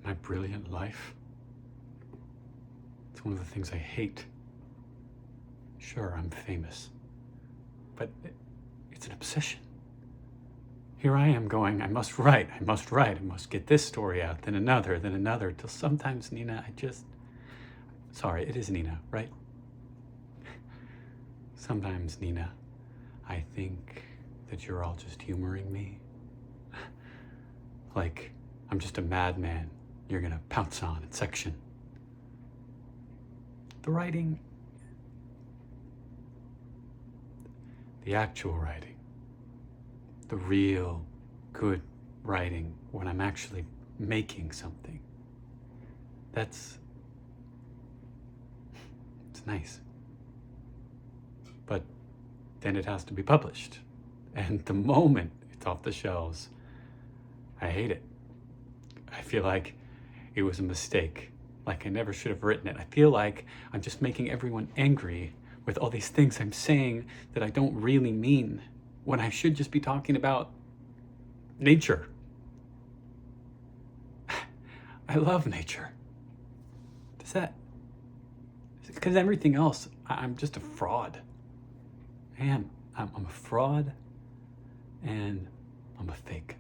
my brilliant life. It's one of the things I hate. Sure, I'm famous, but it's an obsession. Here I am going, I must write, I must get this story out, then another, till sometimes, Nina, sorry, it is Nina, right? Sometimes, Nina, I think that you're all just humoring me. Like I'm just a madman you're gonna pounce on and section. The writing, the actual writing, the real good writing when I'm actually making something, it's nice. But then it has to be published. And the moment it's off the shelves, I hate it. I feel like it was a mistake, like I never should have written it. I feel like I'm just making everyone angry with all these things I'm saying that I don't really mean, when I should just be talking about nature. I love nature. Because everything else, I'm just a fraud. I am. I'm a fraud, and I'm a fake.